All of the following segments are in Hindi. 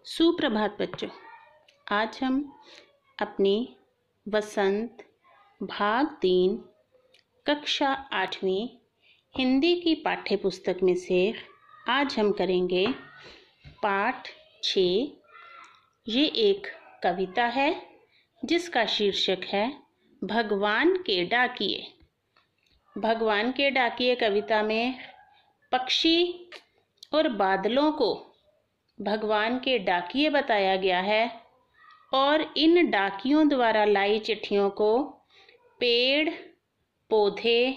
सुप्रभात बच्चों। आज हम अपनी वसंत भाग 3 कक्षा 8वीं हिंदी की पाठ्य पुस्तक में से आज हम करेंगे पाठ 6। ये एक कविता है जिसका शीर्षक है भगवान के डाकिए। भगवान के डाकिए कविता में पक्षी और बादलों को भगवान के डाकिए बताया गया है और इन डाकियों द्वारा लाई चिट्ठियों को पेड़, पौधे,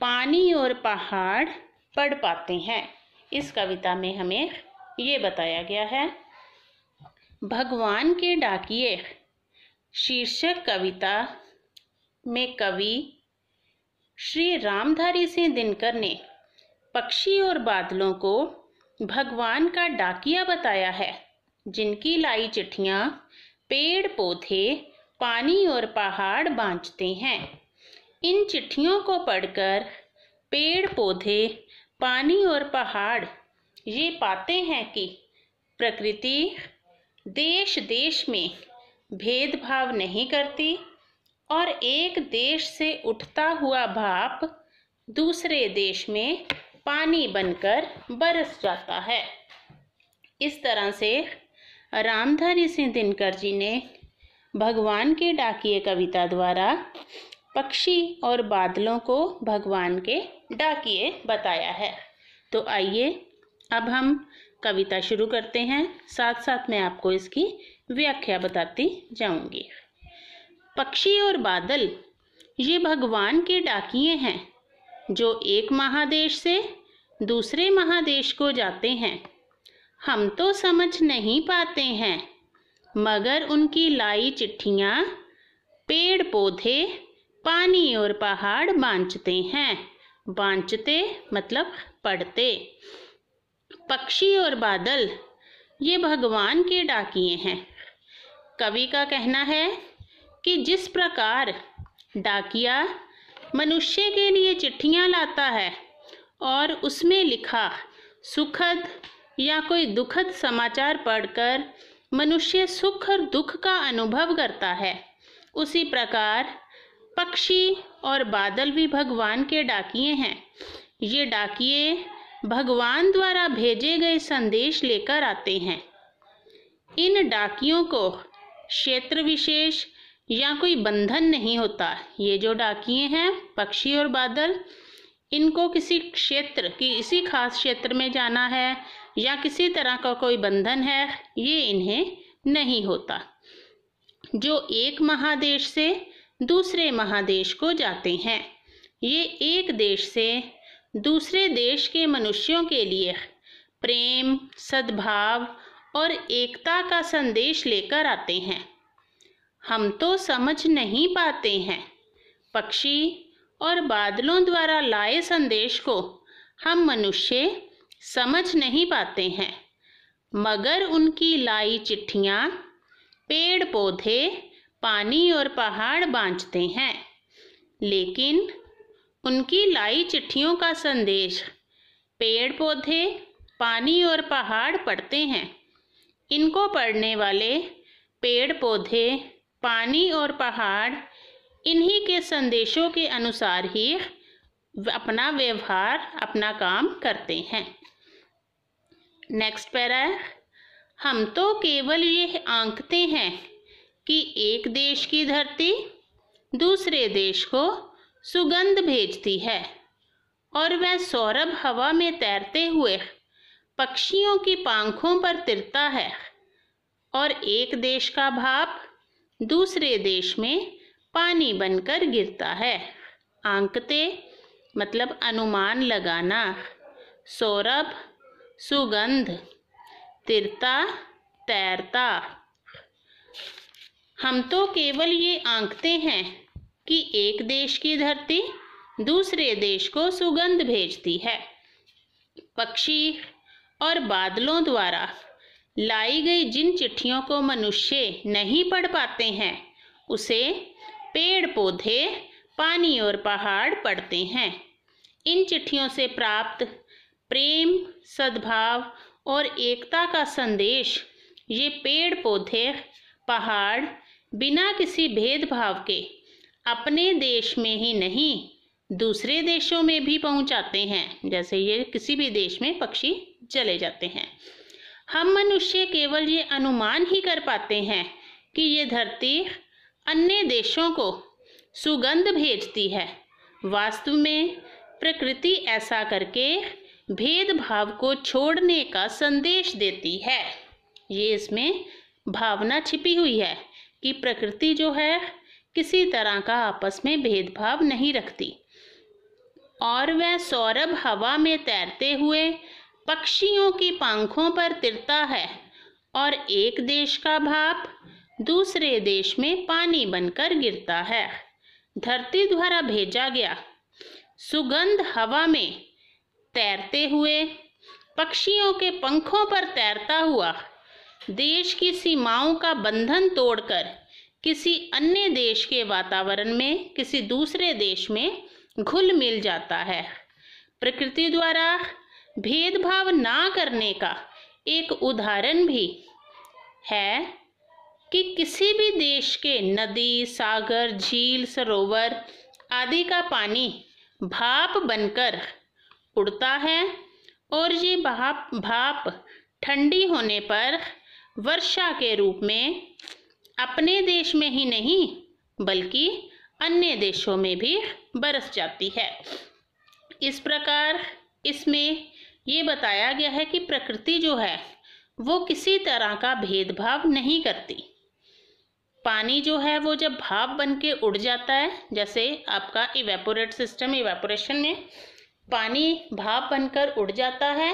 पानी और पहाड़ पढ़ पाते हैं। इस कविता में हमें ये बताया गया है। भगवान के डाकिए शीर्षक कविता में कवि श्री रामधारी सिंह दिनकर ने पक्षी और बादलों को भगवान का डाकिया बताया है, जिनकी लाई चिट्ठियाँ पेड़, पौधे, पानी और पहाड़ बाँचते हैं। इन चिट्ठियों को पढ़कर पेड़, पौधे, पानी और पहाड़ ये पाते हैं कि प्रकृति देश देश में भेदभाव नहीं करती और एक देश से उठता हुआ भाप दूसरे देश में पानी बनकर बरस जाता है। इस तरह से रामधारी सिंह दिनकर जी ने भगवान के डाकिए कविता द्वारा पक्षी और बादलों को भगवान के डाकिए बताया है। तो आइए अब हम कविता शुरू करते हैं, साथ साथ मैं आपको इसकी व्याख्या बताती जाऊंगी। पक्षी और बादल ये भगवान के डाकिए हैं जो एक महादेश से दूसरे महादेश को जाते हैं। हम तो समझ नहीं पाते हैं, मगर उनकी लाई चिट्ठियाँ पेड़, पौधे, पानी और पहाड़ बाँचते हैं। बाँचते मतलब पढ़ते। पक्षी और बादल ये भगवान के डाकिए हैं। कवि का कहना है कि जिस प्रकार डाकिया मनुष्य के लिए चिट्ठियाँ लाता है और उसमें लिखा सुखद या कोई दुखद समाचार पढ़कर मनुष्य सुख और दुख का अनुभव करता है, उसी प्रकार पक्षी और बादल भी भगवान के डाकिए हैं। ये डाकिए भगवान द्वारा भेजे गए संदेश लेकर आते हैं। इन डाकियों को क्षेत्र विशेष या कोई बंधन नहीं होता। ये जो डाकिए हैं पक्षी और बादल, इनको किसी क्षेत्र किसी खास क्षेत्र में जाना है या किसी तरह का कोई बंधन है, ये इन्हें नहीं होता। जो एक महादेश से दूसरे महादेश को जाते हैं, ये एक देश से दूसरे देश के मनुष्यों के लिए प्रेम, सद्भाव और एकता का संदेश लेकर आते हैं। हम तो समझ नहीं पाते हैं। पक्षी और बादलों द्वारा लाए संदेश को हम मनुष्य समझ नहीं पाते हैं, मगर उनकी लाई चिट्ठियाँ पेड़, पौधे, पानी और पहाड़ बाँचते हैं। लेकिन उनकी लाई चिट्ठियों का संदेश पेड़, पौधे, पानी और पहाड़ पढ़ते हैं। इनको पढ़ने वाले पेड़, पौधे, पानी और पहाड़ इन्हीं के संदेशों के अनुसार ही अपना व्यवहार, अपना काम करते हैं। नेक्स्ट पैरा है, हम तो केवल ये आंकते हैं कि एक देश की धरती दूसरे देश को सुगंध भेजती है और वह सौरभ हवा में तैरते हुए पक्षियों की पंखों पर तिरता है और एक देश का भाप दूसरे देश में पानी बनकर गिरता है। आंकते मतलब अनुमान लगाना, सौरभ सुगंध, तिरता तैरता। हम तो केवल ये आंकते हैं कि एक देश की धरती दूसरे देश को सुगंध भेजती है। पक्षी और बादलों द्वारा लाई गई जिन चिट्ठियों को मनुष्य नहीं पढ़ पाते हैं, उसे पेड़, पौधे, पानी और पहाड़ पढ़ते हैं। इन चिट्ठियों से प्राप्त प्रेम, सद्भाव और एकता का संदेश ये पेड़ पौधे पहाड़ बिना किसी भेदभाव के अपने देश में ही नहीं दूसरे देशों में भी पहुंचाते हैं। जैसे ये किसी भी देश में पक्षी चले जाते हैं। हम मनुष्य केवल ये अनुमान ही कर पाते हैं कि ये धरती अन्य देशों को सुगंध भेजती है। वास्तव में प्रकृति ऐसा करके भेदभाव को छोड़ने का संदेश देती है। ये इसमें भावना छिपी हुई है कि प्रकृति जो है किसी तरह का आपस में भेदभाव नहीं रखती और वह सौरभ हवा में तैरते हुए पक्षियों की पंखों पर तिरता है और एक देश का भाप दूसरे देश में पानी बनकर गिरता है। धरती द्वारा भेजा गया सुगंध हवा में तैरते हुए पक्षियों के पंखों पर तैरता हुआ देश की सीमाओं का बंधन तोड़कर किसी अन्य देश के वातावरण में किसी दूसरे देश में घुल मिल जाता है। प्रकृति द्वारा भेदभाव ना करने का एक उदाहरण भी है कि किसी भी देश के नदी, सागर, झील, सरोवर आदि का पानी भाप बनकर उड़ता है और ये भाप ठंडी होने पर वर्षा के रूप में अपने देश में ही नहीं बल्कि अन्य देशों में भी बरस जाती है। इस प्रकार इसमें ये बताया गया है कि प्रकृति जो है वो किसी तरह का भेदभाव नहीं करती। पानी जो है वो जब भाप बन के उड़ जाता है, जैसे आपका इवेपोरेशन में पानी भाप बनकर उड़ जाता है।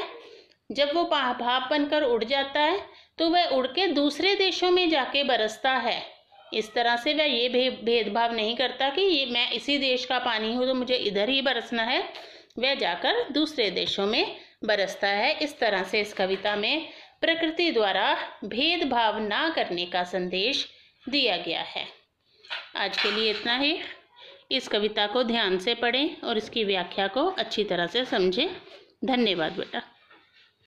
जब वो भाप बनकर उड़ जाता है तो वह उड़ के दूसरे देशों में जाके बरसता है। इस तरह से वह ये भेदभाव नहीं करता कि ये मैं इसी देश का पानी हूँ तो मुझे इधर ही बरसना है। वह जाकर दूसरे देशों में बरसता है। इस तरह से इस कविता में प्रकृति द्वारा भेदभाव ना करने का संदेश दिया गया है। आज के लिए इतना ही। इस कविता को ध्यान से पढ़ें और इसकी व्याख्या को अच्छी तरह से समझें। धन्यवाद बेटा।